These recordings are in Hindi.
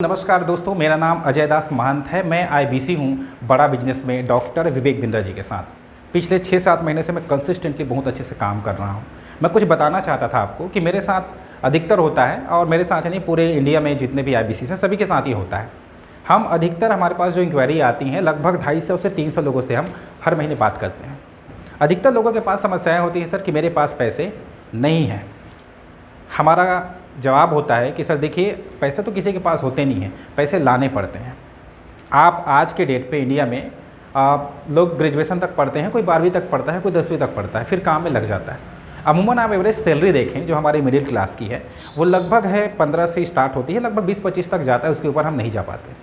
नमस्कार दोस्तों, मेरा नाम अजय दास महंत है। मैं आईबीसी हूँ बड़ा बिजनेस में डॉक्टर विवेक बिंद्रा जी के साथ। पिछले 6-7 महीने से मैं कंसिस्टेंटली बहुत अच्छे से काम कर रहा हूँ। मैं कुछ बताना चाहता था आपको कि मेरे साथ अधिकतर होता है, और मेरे साथ ही नहीं पूरे इंडिया में जितने भी आईबीसी हैं सभी के साथ ही होता है। हम अधिकतर हमारे पास जो इंक्वायरी आती हैं लगभग 250 से 300 लोगों से हम हर महीने बात करते हैं। अधिकतर लोगों के पास समस्याएँ होती हैं, सर कि मेरे पास पैसे नहीं हैं। हमारा जवाब होता है कि सर देखिए, पैसे तो किसी के पास होते नहीं हैं, पैसे लाने पड़ते हैं। आप आज के डेट पे इंडिया में लोग ग्रेजुएशन तक पढ़ते हैं, कोई 12वीं तक पढ़ता है, कोई 10वीं तक पढ़ता है, फिर काम में लग जाता है। अमूमन आप एवरेज सैलरी देखें जो हमारी मिडिल क्लास की है, वो लगभग है 15 से स्टार्ट होती है, लगभग 20-25 तक जाता है, उसके ऊपर हम नहीं जा पाते।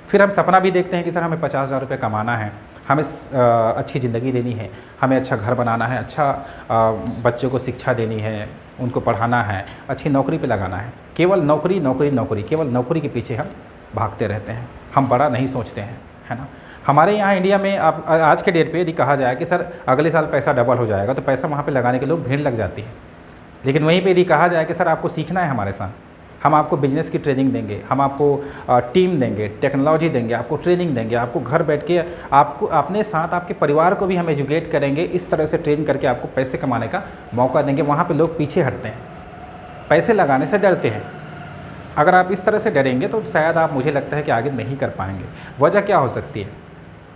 फिर हम सपना भी देखते हैं कि सर हमें 50,000 रुपये कमाना है, हमें अच्छी ज़िंदगी देनी है, हमें अच्छा घर बनाना है, अच्छा बच्चों को शिक्षा देनी है, उनको पढ़ाना है, अच्छी नौकरी पे लगाना है। केवल नौकरी नौकरी नौकरी, केवल नौकरी के पीछे हम भागते रहते हैं, हम बड़ा नहीं सोचते हैं, है ना। हमारे यहाँ इंडिया में आप आज के डेट पे यदि कहा जाए कि सर अगले साल पैसा डबल हो जाएगा, तो पैसा वहाँ पे लगाने के लोग भीड़ लग जाती है। लेकिन वहीं पे यदि कहा जाए कि सर आपको सीखना है हमारे साथ, हम आपको बिजनेस की ट्रेनिंग देंगे, हम आपको टीम देंगे, टेक्नोलॉजी देंगे, आपको ट्रेनिंग देंगे, आपको घर बैठ के आपको अपने साथ आपके परिवार को भी हम एजुकेट करेंगे, इस तरह से ट्रेन करके आपको पैसे कमाने का मौका देंगे। वहाँ पे लोग पीछे हटते हैं, पैसे लगाने से डरते हैं। अगर आप इस तरह से डरेंगे तो शायद आप, मुझे लगता है कि आगे नहीं कर पाएंगे। वजह क्या हो सकती है?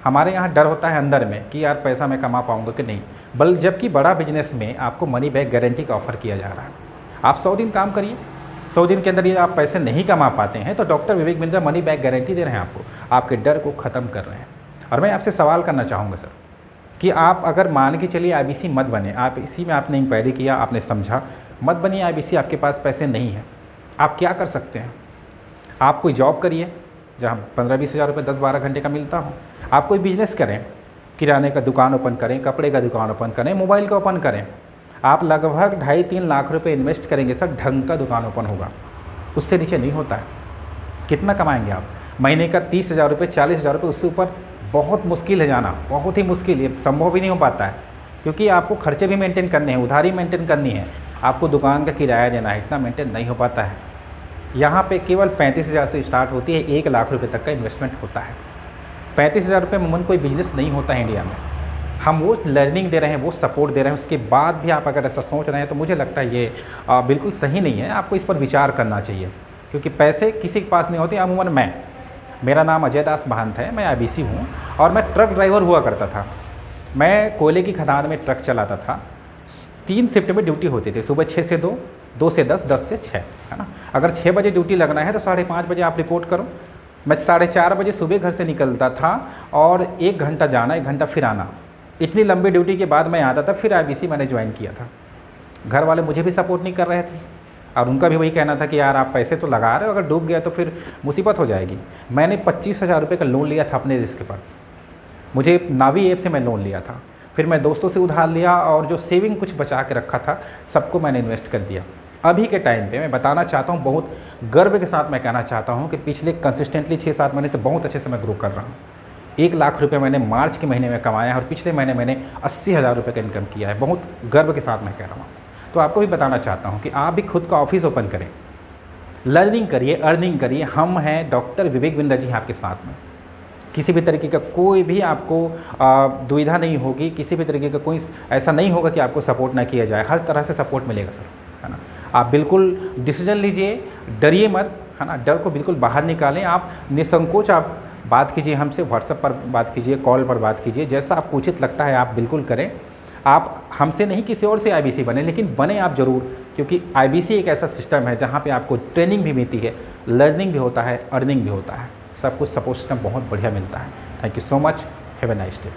हमारे यहाँ डर होता है अंदर में कि यार पैसा मैं कमा पाऊँगा कि नहीं। जबकि बड़ा बिजनेस में आपको मनी बैक गारंटी का ऑफ़र किया जा रहा है। आप 100 दिन काम करिए, 100 दिन के अंदर ये आप पैसे नहीं कमा पाते हैं तो doctor Vivek Bindra money back guarantee दे रहे हैं आपको, आपके डर को ख़त्म कर रहे हैं। और मैं आपसे सवाल करना चाहूँगा सर कि आप अगर मान के चलिए आईबीसी मत बने, आप इसी में आपने इंक्वायरी किया, आपने समझा, मत बनिए आईबीसी, आपके पास पैसे नहीं हैं, आप क्या कर सकते हैं? आप कोई जॉब करिए जहाँ 15-20 हज़ार रुपये 10-12 घंटे का मिलता हो। आप कोई बिजनेस करें, किराने का दुकान ओपन करें, कपड़े का दुकान ओपन करें, मोबाइल का ओपन करें। आप लगभग 2.5-3 लाख रुपए इन्वेस्ट करेंगे सर, ढंग का दुकान ओपन होगा, उससे नीचे नहीं होता है। कितना कमाएंगे आप? महीने का 30,000 रुपये, 40,000 रुपये, उससे ऊपर बहुत मुश्किल है जाना, बहुत ही मुश्किल, ये संभव भी नहीं हो पाता है। क्योंकि आपको खर्चे भी मेंटेन करने हैं, उधारी मेंटेन करनी है, आपको दुकान का किराया देना है, इतना मेंटेन नहीं हो पाता है। यहाँ पे केवल 35,000 से स्टार्ट होती है, 1 लाख रुपये तक का इन्वेस्टमेंट होता है। 35,000 रुपये में कोई बिजनेस नहीं होता है इंडिया में। हम वो लर्निंग दे रहे हैं, वो सपोर्ट दे रहे हैं, उसके बाद भी आप अगर ऐसा सोच रहे हैं तो मुझे लगता है ये बिल्कुल सही नहीं है। आपको इस पर विचार करना चाहिए, क्योंकि पैसे किसी के पास नहीं होते। अमूमन मेरा नाम अजय दास महंत है, मैं आईबीसी हूँ और मैं ट्रक ड्राइवर हुआ करता था। मैं कोयले की खदान में ट्रक चलाता था। 3 शिफ्ट में ड्यूटी होती थी, सुबह 6 से 2, 2 से 10, 10 से 6, है ना। अगर 6 बजे ड्यूटी लगना है तो 5:30 बजे आप रिपोर्ट करो। मैं 4:30 बजे सुबह घर से निकलता था और 1 घंटा जाना, 1 घंटा फिर आना। इतनी लंबी ड्यूटी के बाद मैं आता था, फिर आईबीसी मैंने ज्वाइन किया था। घर वाले मुझे भी सपोर्ट नहीं कर रहे थे और उनका भी वही कहना था कि यार आप पैसे तो लगा रहे हो, अगर डूब गया तो फिर मुसीबत हो जाएगी। मैंने 25,000 रुपये का लोन लिया था अपने रिस्क पर। मुझे नावी ऐप से मैं लोन लिया था, फिर मैं दोस्तों से उधार लिया और जो सेविंग कुछ बचा के रखा था सबको मैंने इन्वेस्ट कर दिया। अभी के टाइम पे मैं बताना चाहता हूँ, बहुत गर्व के साथ मैं कहना चाहता हूँ कि पिछले कंसिस्टेंटली 6-7 महीने से बहुत अच्छे से मैं ग्रो कर रहा हूँ। 1 लाख रुपये मैंने मार्च के महीने में कमाया है और पिछले महीने मैंने 80,000 रुपये का इनकम किया है। बहुत गर्व के साथ मैं कह रहा हूँ। तो आपको भी बताना चाहता हूँ कि आप भी खुद का ऑफिस ओपन करें, लर्निंग करिए, अर्निंग करिए। हम हैं डॉक्टर विवेक बिंद्रा जी आपके साथ में। किसी भी तरीके का कोई भी आपको दुविधा नहीं होगी, किसी भी तरीके का कोई ऐसा नहीं होगा कि आपको सपोर्ट ना किया जाए। हर तरह से सपोर्ट मिलेगा सर, है ना। आप बिल्कुल डिसीजन लीजिए, डरिए मत, है ना। डर को बिल्कुल बाहर निकालें। आप निसंकोच आप बात कीजिए हमसे, व्हाट्सएप पर बात कीजिए, कॉल पर बात कीजिए, जैसा आपको उचित लगता है आप बिल्कुल करें। आप हमसे नहीं किसी और से आईबीसी बने, लेकिन बने आप ज़रूर, क्योंकि आईबीसी एक ऐसा सिस्टम है जहाँ पे आपको ट्रेनिंग भी मिलती है, लर्निंग भी होता है, अर्निंग भी होता है, सब कुछ सपोर्ट सिस्टम बहुत बढ़िया मिलता है। Thank you so much, have a nice day.